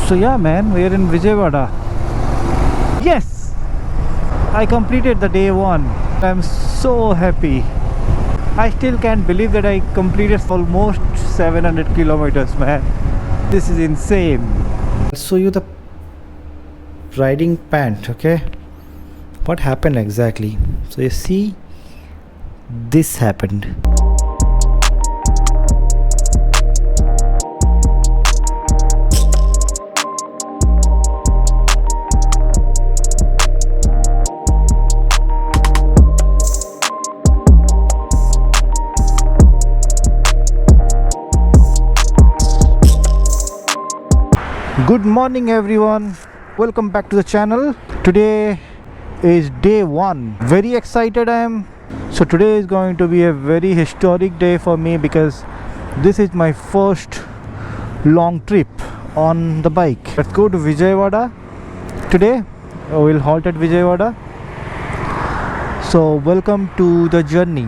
So yeah, man, we're in Vijayawada. Yes, I completed the day one. I'm so happy. I still can't believe that I completed almost 700 kilometers, man. This is insane. I'll show you the riding pant, okay? What happened exactly? So you see, this happened. Good morning everyone, welcome back to the channel. Today is day one. Very excited I am. So today is going to be a very historic day for me because this is my first long trip on the bike. Let's go to Vijayawada today. We'll halt at Vijayawada. So welcome to the journey.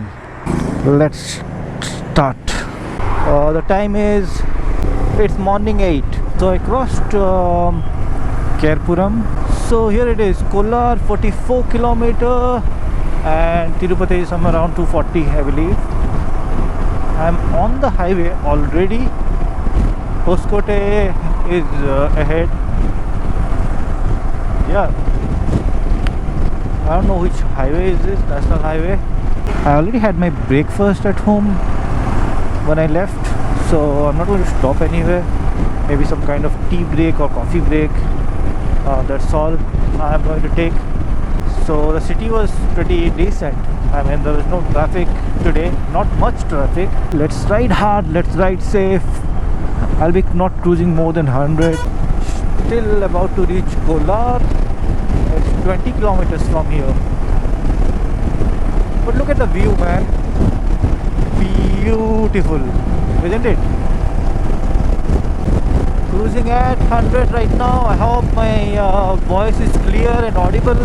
Let's start. The time is, it's morning 8. So I crossed Kerpuram. So here it is, Kolar 44 kilometer and Tirupati is somewhere around 240 I believe. I'm on the highway already. Hoskote is ahead. Yeah, I don't know which highway is this, national highway. I already had my breakfast at home when I left, so I'm not going to stop anywhere. Maybe some kind of tea break or coffee break. That's all I'm going to take. So the city was pretty decent. I mean, there was no traffic today, not much traffic. Let's ride hard, let's ride safe. I'll be not cruising more than 100. Still about to reach Kolar. It's 20 kilometers from here. But look at the view, man. Beautiful, isn't it? Cruising at 100 right now. I hope my voice is clear and audible,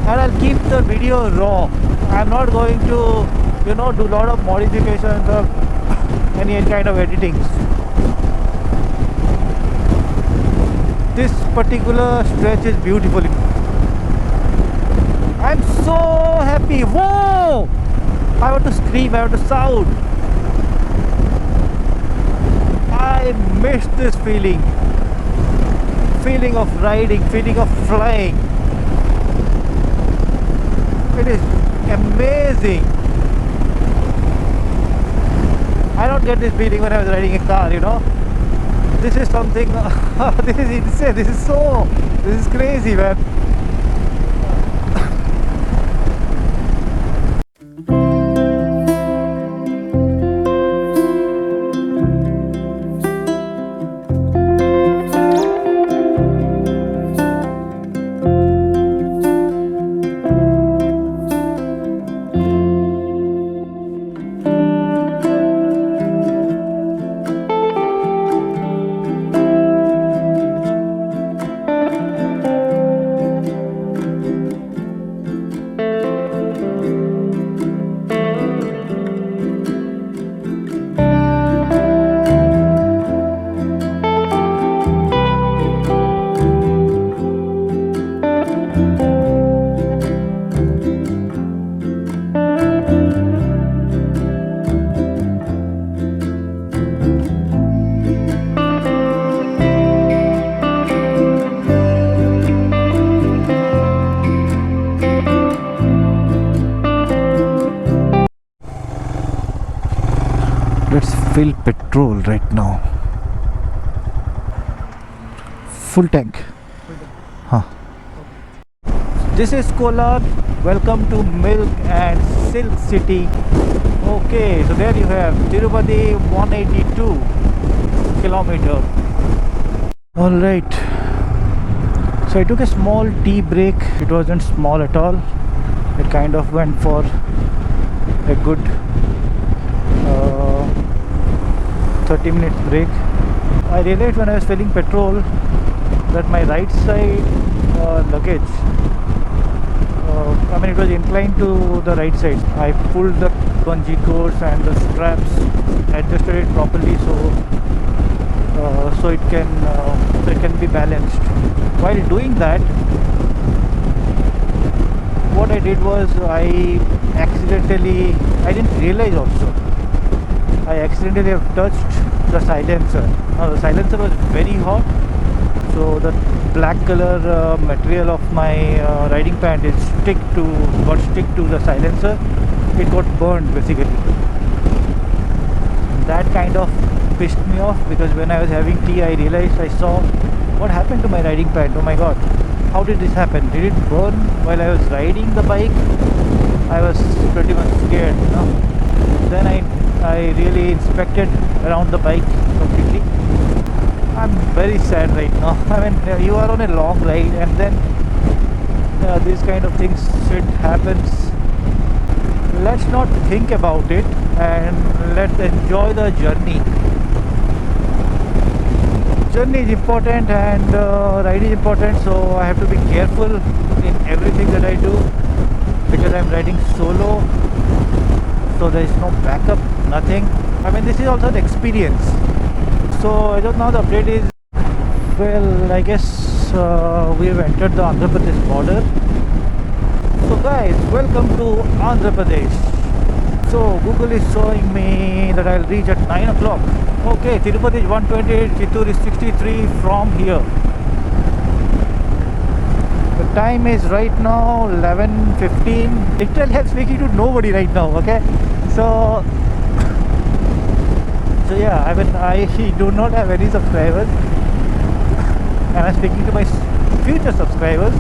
and I'll keep the video raw. I'm not going to, do a lot of modifications or any kind of editing. This particular stretch is beautiful. I'm so happy. Whoa! I want to scream, I want to shout. I miss this feeling of riding, feeling of flying. It is amazing. I don't get this feeling when I was riding a car, This is something, this is insane, this is crazy, man. Let's fill petrol right now. Full tank. Huh. This is Kolar. Welcome to Milk and Silk City. Okay, so there you have Tirupati 182 kilometer. Alright. So I took a small tea break. It wasn't small at all. It kind of went for a good 30-minute break. I realized when I was filling petrol that my right side luggage, it was inclined to the right side. I pulled the bungee cords and the straps, adjusted it properly, so so it can be balanced. While doing that, what I did was I didn't realize also, I accidentally have touched the silencer. Now the silencer was very hot, so the black color material of my riding pant got stick to the silencer. It got burned basically. That kind of pissed me off, because when I was having tea I realized, I saw what happened to my riding pant. Oh my god, how did this happen? Did it burn while I was riding the bike? I was pretty much scared, you know. Then I really inspected around the bike completely. I'm very sad right now. I mean, you are on a long ride and then these kind of things shit happens. Let's not think about it and let's enjoy the journey. Journey is important and ride is important, so I have to be careful in everything that I do, because I'm riding solo, so there is no backup, nothing. I mean, this is also an experience. So I don't know, the update is, well, I guess we have entered the Andhra Pradesh border. So guys, welcome to Andhra Pradesh. So Google is showing me that I'll reach at 9 o'clock. Okay, Tirupati is 128, Chittoor is 63 from here. The time is right now 11:15. Literally I'm speaking to nobody right now, okay? So yeah, I mean, I do not have any subscribers and I'm speaking to my future subscribers.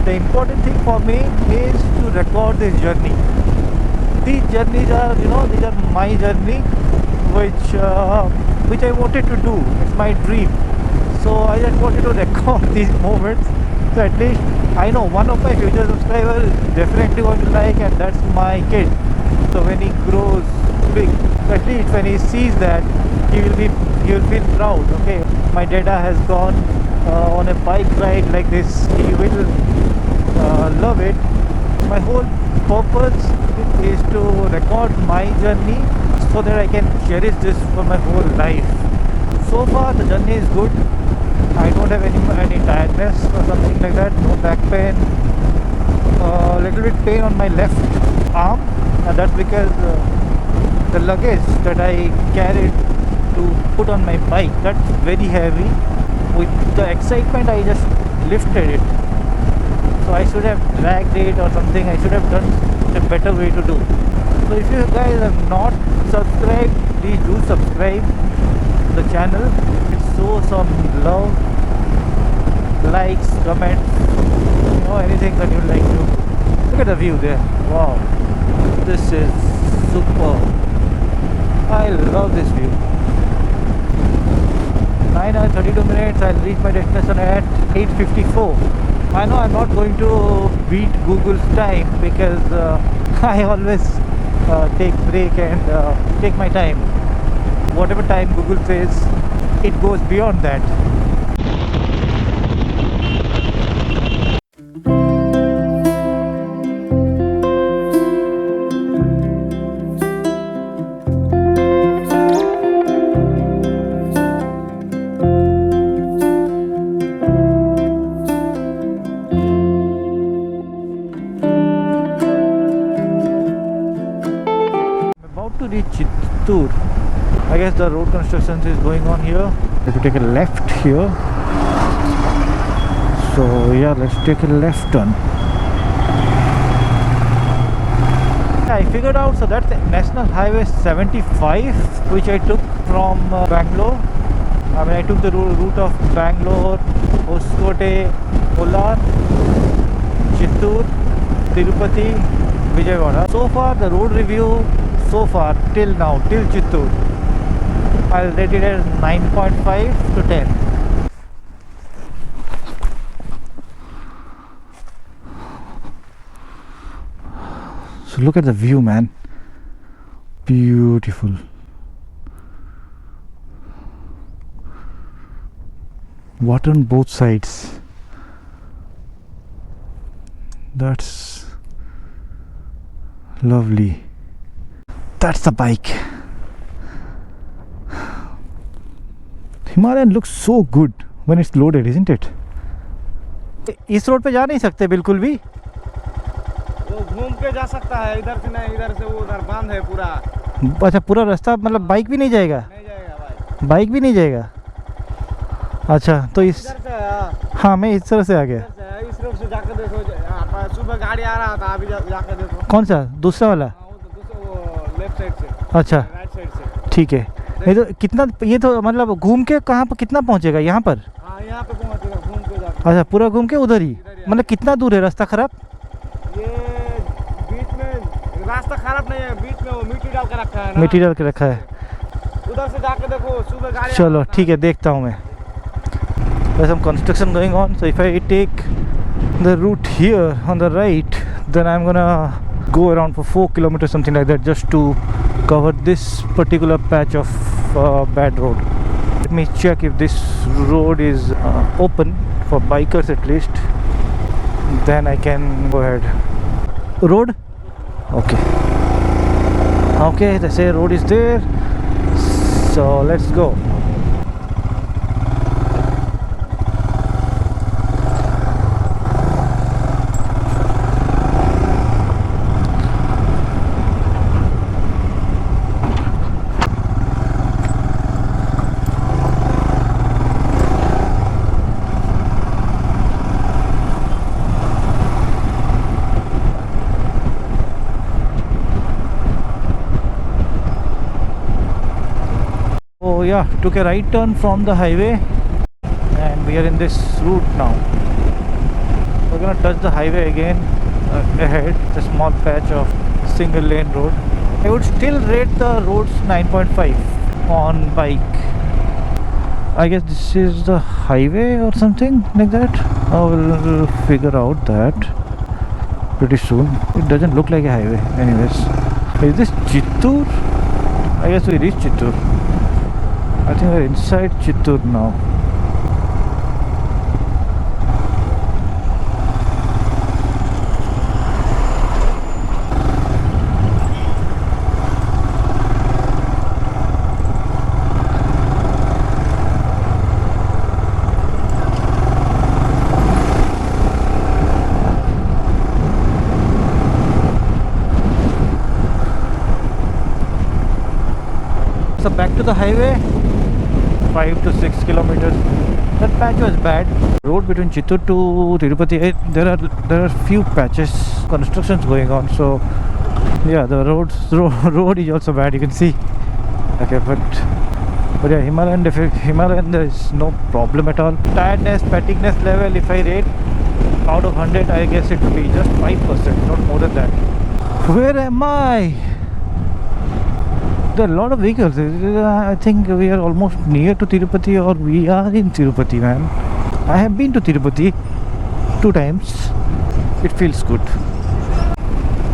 The important thing for me is to record this journey. These journeys are, you know, these are my journey, which I wanted to do. It's my dream. So I just wanted to record these moments. So at least I know one of my future subscribers is definitely going to like, and that's my kid. So when he grows big, at least when he sees that, he will feel proud. Okay, my dada has gone on a bike ride like this. He will love it. My whole purpose is to record my journey so that I can cherish this for my whole life. So far the journey is good. I don't have any tiredness or something like that. No back pain. Little bit pain on my left arm, and that's because the luggage that I carried to put on my bike, that's very heavy. With the excitement I just lifted it. So I should have dragged it or something. I should have done a better way to do. So if you guys have not subscribed, please do subscribe to the channel. Show some love, likes, comments, you know, anything that you'd like to. Look at the view there. Wow, this is superb. I love this view. 9 hours 32 minutes. I'll reach my destination at 8:54. I know I'm not going to beat Google's time, because I always take break and take my time. Whatever time Google says, it goes beyond that. To reach Chittoor. I guess the road construction is going on here. If we take a left here, so yeah, let's take a left turn. I figured out, so that's National Highway 75, which I took from Bangalore. I mean, I took the route of Bangalore, Hoskote, Kolar, Chittoor, Tirupati, Vijayawada. So far the road review, so far till now, till Chittoor, I'll rate it as 9.5 to 10. So look at the view, man. Beautiful. Water on both sides. That's lovely. That's the bike. Himalayan looks so good when it's loaded, isn't it? इस road पे जा नहीं सकते बिल्कुल भी। वो घूम के जा सकता है, इधर से नहीं, इधर से वो उधर बंद है पूरा। अच्छा, पूरा रास्ता मतलब बाइक भी नहीं जाएगा? नहीं जाएगा भाई, बाइक भी नहीं जाएगा। अच्छा तो इस इधर से हाँ मैं इस तरह से आ गया। इस रोड से जाकर देखो, सुबह गाड़ी आ रहा था, अभी जाकर देखो। कौन सा? दूसरा वाला? हाँ, वो दूसरे वो लेफ्ट साइड से, अच्छा राइट साइड से। ठीक है। ये तो कितना, ये तो मतलब घूम के कहाँ पर कितना पहुँचेगा यहाँ पर? हाँ यहाँ पे पहुँचेगा, घूम के जाकर। अच्छा पूरा घूम के उधर ही? मतलब कितना दूर है रास्ता खराब? ये बीच में रास्ता खराब नहीं है, बीच में वो मिट्टी डाल के रखा है ना, मिट्टी डाल के रखा है। उधर से जाके देखो, सुबह गाड़ी चलो ठीक है, देखता हूँ मैं। There's some construction going on, so if I take the route here on the right, then I'm gonna go around for 4 kilometers, something like that, just to cover this particular patch of bad road. Let me check if this road is open for bikers at least, then I can go ahead. Road? Okay. Okay, they say road is there, so let's go. So yeah, took a right turn from the highway and we are in this route now. We're gonna touch the highway again ahead. It's a small patch of single lane road. I would still rate the roads 9.5 on bike. I guess this is the highway or something like that. I will figure out that pretty soon. It doesn't look like a highway anyways. Is this Chittoor? I guess we reached Chittoor. I think we're inside Chittoor now. So back to the highway. 5 to 6 kilometers. That patch was bad. Road between Chittoor to Tirupati, there are few patches, constructions going on. So yeah, the road is also bad. You can see. Okay, but yeah, Himalayan there is no problem at all. Tiredness, fatigueness level, if I rate out of 100, I guess it would be just 5%, not more than that. Where am I? There are a lot of vehicles. I think we are almost near to Tirupati, or we are in Tirupati, man. I have been to Tirupati 2 times. It feels good.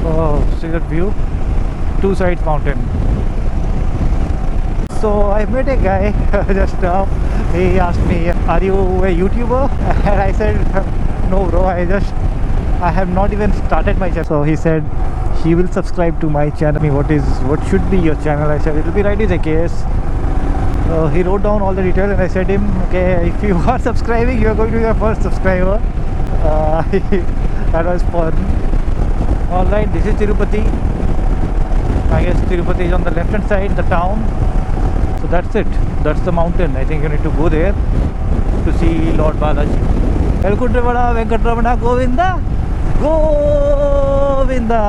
Oh, see that view? 2 sides mountain. So I met a guy just now. He asked me, "Are you a YouTuber?" And I said, "No, bro. I have not even started my channel." So he said he will subscribe to my channel. What should be your channel? I said it will be Ride with AKS. He wrote down all the details and I said him, okay, if you are subscribing, you are going to be your first subscriber. That was fun. Alright, this is Tirupati. I guess Tirupati is on the left hand side, the town. So that's it. That's the mountain. I think you need to go there to see Lord Balaji. Elkudravada Venkatramana Govinda Govinda.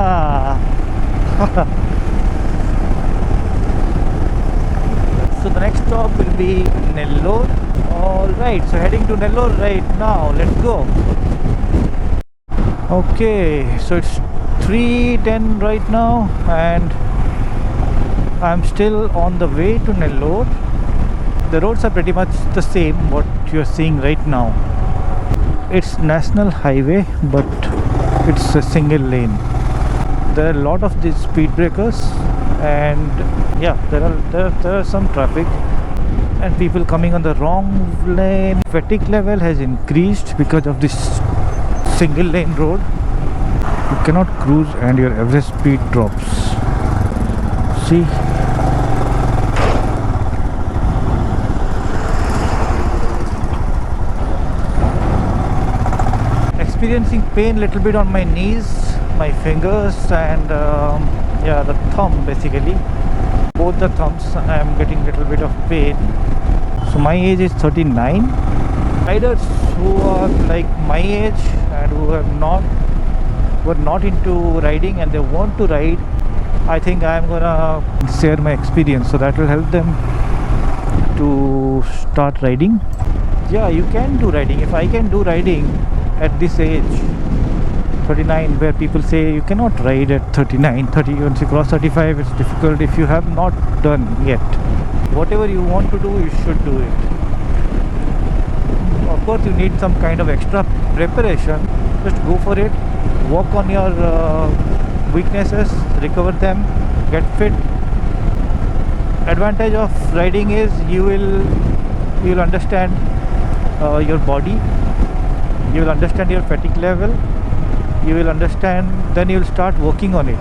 So the next stop will be Nellore. Alright, so heading to Nellore right now. Let's go. Okay, so it's 3:10 right now and I'm still on the way to Nellore. The roads are pretty much the same what you're seeing right now. It's national highway, but it's a single lane. There are a lot of these speed breakers and yeah, there are some traffic and people coming on the wrong lane. Fatigue level has increased because of this single lane road. You cannot cruise and your average speed drops. See, experiencing pain little bit on my knees, my fingers, and yeah, the thumb basically. Both the thumbs I am getting little bit of pain. So my age is 39. Riders who are like my age and who were not into riding and they want to ride, I think I am gonna share my experience, so that will help them to start riding. Yeah, you can do riding. If I can do riding at this age, 39, where people say you cannot ride at 39, 30, once you cross 35 it's difficult. If you have not done yet, whatever you want to do, you should do it. Of course you need some kind of extra preparation. Just go for it, work on your weaknesses, recover them, get fit. Advantage of riding is you will understand your body, you will understand your fatigue level, you will understand, then you will start working on it,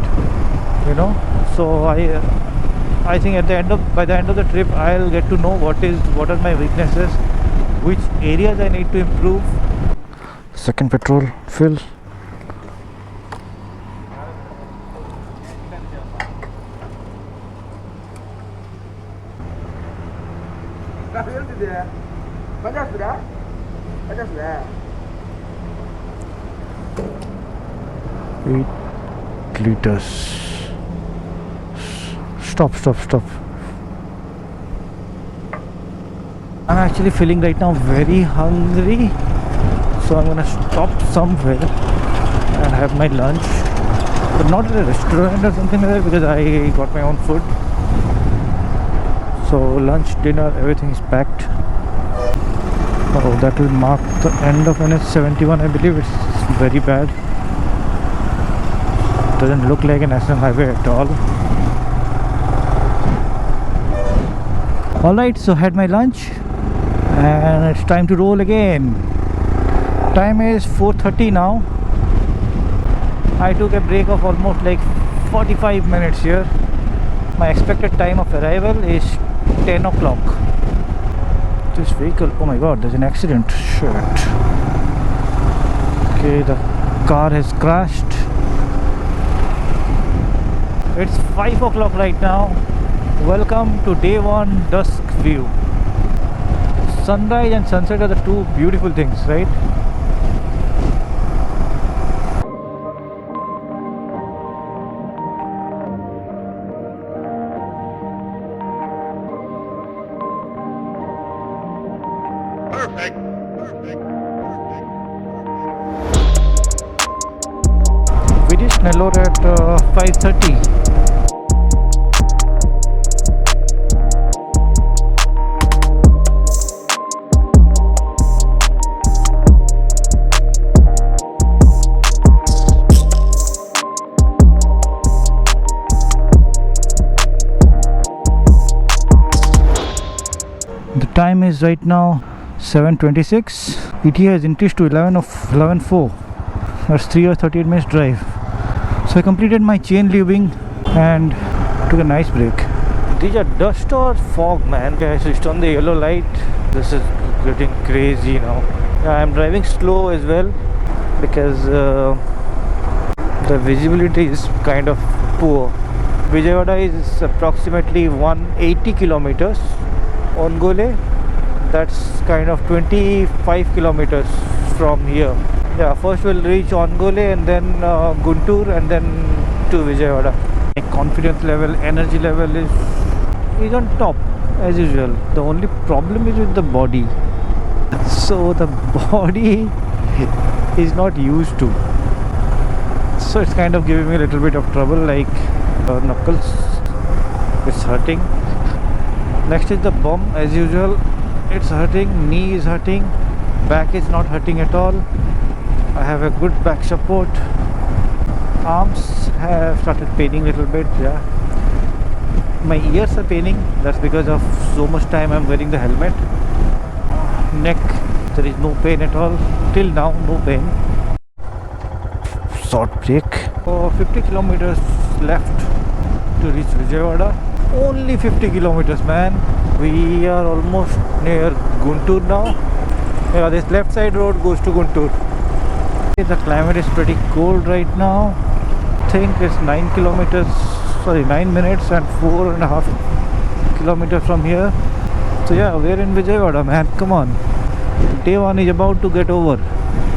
you know. So I think by the end of the trip I'll get to know what are my weaknesses, which areas I need to improve. Second petrol fill. Banyak sudah? 8 liters. Stop. I'm actually feeling right now very hungry, so I'm gonna stop somewhere and have my lunch, but not at a restaurant or something like that, because I got my own food. So lunch, dinner, everything is packed. Oh, that will mark the end of NH71, I believe. It's very bad. Doesn't look like a national highway at all. Alright, so had my lunch and it's time to roll again. Time is 4:30 now. I took a break of almost like 45 minutes here. My expected time of arrival is 10 o'clock. This vehicle, oh my god, there's an accident. Shit. Okay, the car has crashed. It's 5 o'clock right now. Welcome to day one dusk view. Sunrise and sunset are the two beautiful things, right? Perfect. We reached Nellore at 5:30. The time is right now 7:26. ETA has increased to 11:04. That's 3 hours 38 minutes drive. So I completed my chain lubing and took a nice break. These are dust or fog, man. Okay, I switched on the yellow light. This is getting crazy now. I'm driving slow as well because the visibility is kind of poor. Vijayawada is approximately 180 kilometers. Ongole, that's kind of 25 kilometers from here. Yeah, first we'll reach Ongole and then Guntur and then to Vijayawada. My confidence level, energy level is on top as usual. The only problem is with the body. So the body is not used to. So it's kind of giving me a little bit of trouble, like knuckles. It's hurting. Next is the bum, as usual. It's hurting, knee is hurting, back is not hurting at all. I have a good back support. Arms have started paining a little bit, yeah. My ears are paining, that's because of so much time I'm wearing the helmet. Neck, there is no pain at all. Till now, no pain. Short break. 50 kilometers left to reach Vijayawada. Only 50 kilometers, man. We are almost near Guntur now. Yeah, this left side road goes to Guntur. The climate is pretty cold right now. I think it's 9 minutes and 4.5 kilometers from here. So yeah, we're in Vijayawada, man. Come on. Day 1 is about to get over.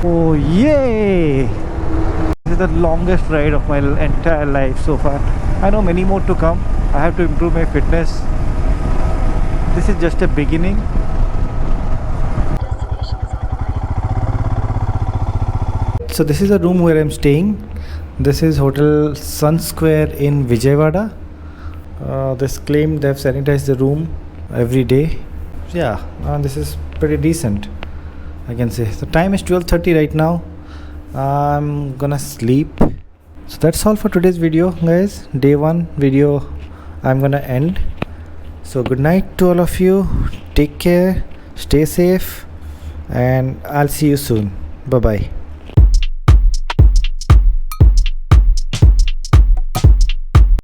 Oh yay! This is the longest ride of my entire life so far. I know many more to come. I have to improve my fitness. This is just a beginning. So this is the room where I'm staying. This is Hotel Sun Square in Vijayawada. This claim they've sanitized the room every day. Yeah, this is pretty decent, I can say. The time is 12:30 right now. I'm gonna sleep. So that's all for today's video, guys. Day 1 video I'm gonna end. So good night to all of you. Take care, stay safe, and I'll see you soon. Bye bye.